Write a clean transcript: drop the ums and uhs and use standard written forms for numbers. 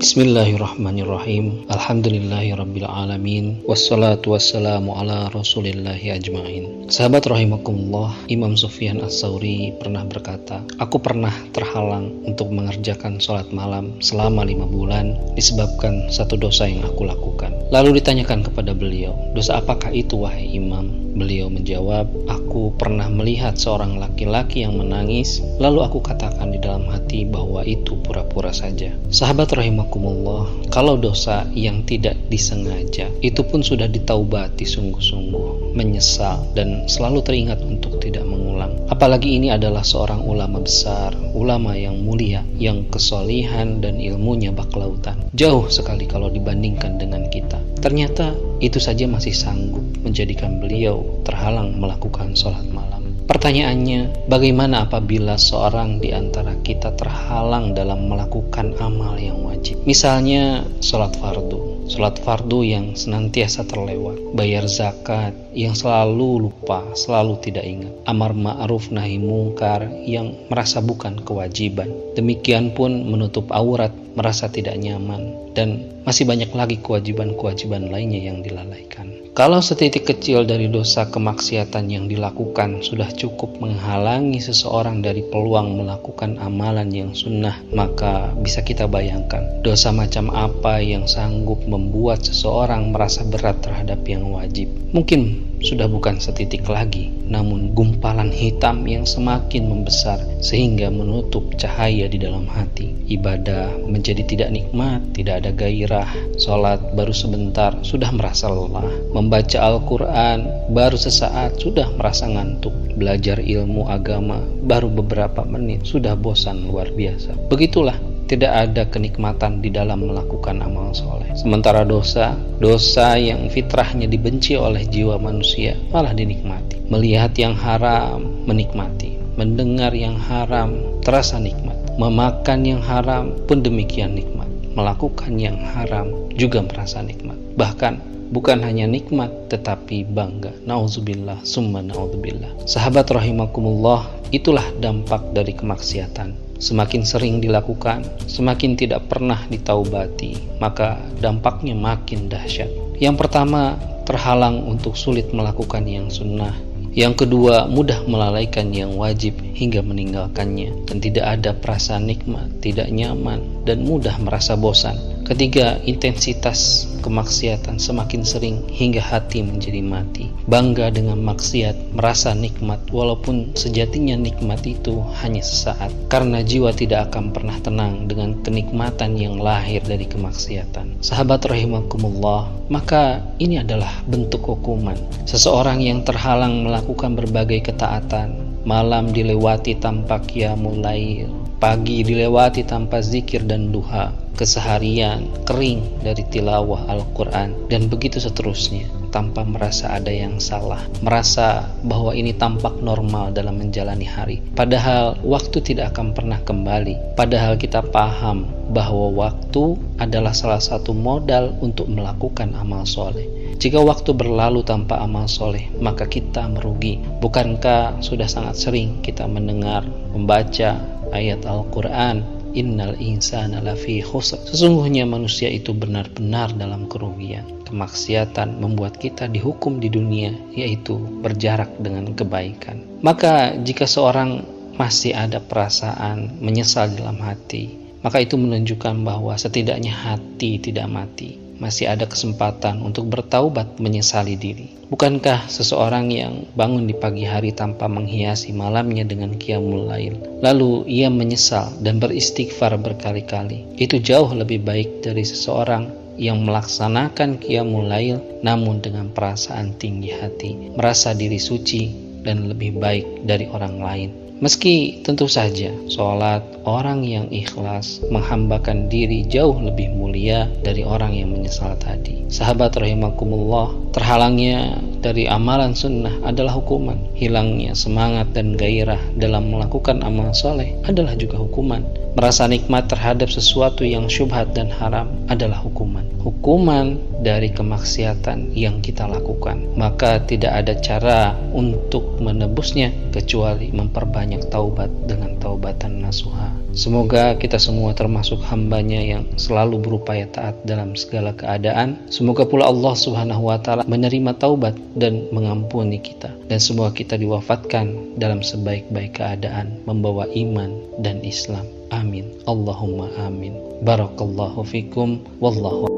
Bismillahirrahmanirrahim. Alhamdulillahirabbil alamin. Wassalatu wassalamu ala rasulillahi ajmain. Sahabat rahimakumullah, Imam Sufyan Ats-Tsauri pernah berkata, "Aku pernah terhalang untuk mengerjakan sholat malam selama 5 bulan disebabkan satu dosa yang aku lakukan." Lalu ditanyakan kepada beliau, "Dosa apakah itu wahai Imam?" Beliau menjawab, "Aku pernah melihat seorang laki-laki yang menangis, lalu aku katakan di dalam hati bahwa itu pura-pura saja." Sahabat rahimakumullah, kalau dosa yang tidak disengaja itu pun sudah ditaubati sungguh-sungguh, menyesal dan selalu teringat untuk tidak mengulang. Apalagi ini adalah seorang ulama besar, ulama yang mulia, yang kesolihan dan ilmunya bak lautan. Jauh sekali kalau dibandingkan dengan kita. Ternyata itu saja masih sanggup menjadikan beliau terhalang melakukan sholat malam. Pertanyaannya, bagaimana apabila seorang di antara kita terhalang dalam melakukan amal yang wajib? Misalnya sholat fardu. Sholat fardu yang senantiasa terlewat, bayar zakat yang selalu lupa, selalu tidak ingat, amar ma'ruf nahi mungkar yang merasa bukan kewajiban, demikian pun menutup aurat merasa tidak nyaman, dan masih banyak lagi kewajiban-kewajiban lainnya yang dilalaikan. Kalau setitik kecil dari dosa kemaksiatan yang dilakukan sudah cukup menghalangi seseorang dari peluang melakukan amalan yang sunnah, maka bisa kita bayangkan dosa macam apa yang sanggup membuat seseorang merasa berat terhadap yang wajib. Mungkin sudah bukan setitik lagi, namun gumpalan hitam yang semakin membesar sehingga menutup cahaya di dalam hati. Ibadah menjadi tidak nikmat, tidak ada gairah. Sholat baru sebentar sudah merasa lelah. Membaca Al-Quran baru sesaat sudah merasa ngantuk. Belajar ilmu agama baru beberapa menit sudah bosan luar biasa. Begitulah, tidak ada kenikmatan di dalam melakukan amal soleh. Sementara dosa yang fitrahnya dibenci oleh jiwa manusia malah dinikmati. Melihat yang haram menikmati, mendengar yang haram terasa nikmat, memakan yang haram pun demikian nikmat, melakukan yang haram juga merasa nikmat. Bahkan bukan hanya nikmat tetapi bangga. Nauzubillah summa naudzubillah. Sahabat rahimakumullah, itulah dampak dari kemaksiatan. Semakin sering dilakukan, semakin tidak pernah ditaubati, maka dampaknya makin dahsyat. Yang pertama, terhalang untuk sulit melakukan yang sunnah. Yang kedua, mudah melalaikan yang wajib hingga meninggalkannya, dan tidak ada perasaan nikmat, tidak nyaman, dan mudah merasa bosan. Ketiga, intensitas kemaksiatan semakin sering hingga hati menjadi mati. Bangga dengan maksiat, merasa nikmat walaupun sejatinya nikmat itu hanya sesaat, karena jiwa tidak akan pernah tenang dengan kenikmatan yang lahir dari kemaksiatan. Sahabat rahimakumullah, maka ini adalah bentuk hukuman. Seseorang yang terhalang melakukan berbagai ketaatan, malam dilewati tanpa qiyamul lail, pagi dilewati tanpa zikir dan duha, keseharian kering dari tilawah Al-Quran, dan begitu seterusnya, tanpa merasa ada yang salah, merasa bahwa ini tampak normal dalam menjalani hari. Padahal waktu tidak akan pernah kembali. Padahal kita paham bahwa waktu adalah salah satu modal untuk melakukan amal soleh. Jika waktu berlalu tanpa amal soleh, maka kita merugi. Bukankah sudah sangat sering kita mendengar, membaca ayat Al-Quran, innal insana lafi khusr, sesungguhnya manusia itu benar-benar dalam kerugian. Kemaksiatan membuat kita dihukum di dunia, yaitu berjarak dengan kebaikan. Maka jika seorang masih ada perasaan menyesal dalam hati, maka itu menunjukkan bahwa setidaknya hati tidak mati. Masih ada kesempatan untuk bertaubat, menyesali diri. Bukankah seseorang yang bangun di pagi hari tanpa menghiasi malamnya dengan qiyamul lail, lalu ia menyesal dan beristighfar berkali-kali, itu jauh lebih baik dari seseorang yang melaksanakan qiyamul lail namun dengan perasaan tinggi hati, merasa diri suci dan lebih baik dari orang lain. Meski tentu saja sholat orang yang ikhlas menghambakan diri jauh lebih mulia dari orang yang menyesal tadi. Sahabat rahimakumullah, terhalangnya dari amalan sunnah adalah hukuman. Hilangnya semangat dan gairah dalam melakukan amal soleh adalah juga hukuman. Merasa nikmat terhadap sesuatu yang syubhat dan haram adalah hukuman. Hukuman dari kemaksiatan yang kita lakukan. Maka tidak ada cara untuk menebusnya kecuali memperbanyak taubat dengan taubatan nasuha. Semoga kita semua termasuk hambanya yang selalu berupaya taat dalam segala keadaan. Semoga pula Allah Subhanahu wa Ta'ala menerima taubat dan mengampuni kita, dan semoga kita diwafatkan dalam sebaik-baik keadaan, membawa iman dan Islam. Amin. Allahumma amin. Barakallahu fikum. Wallahu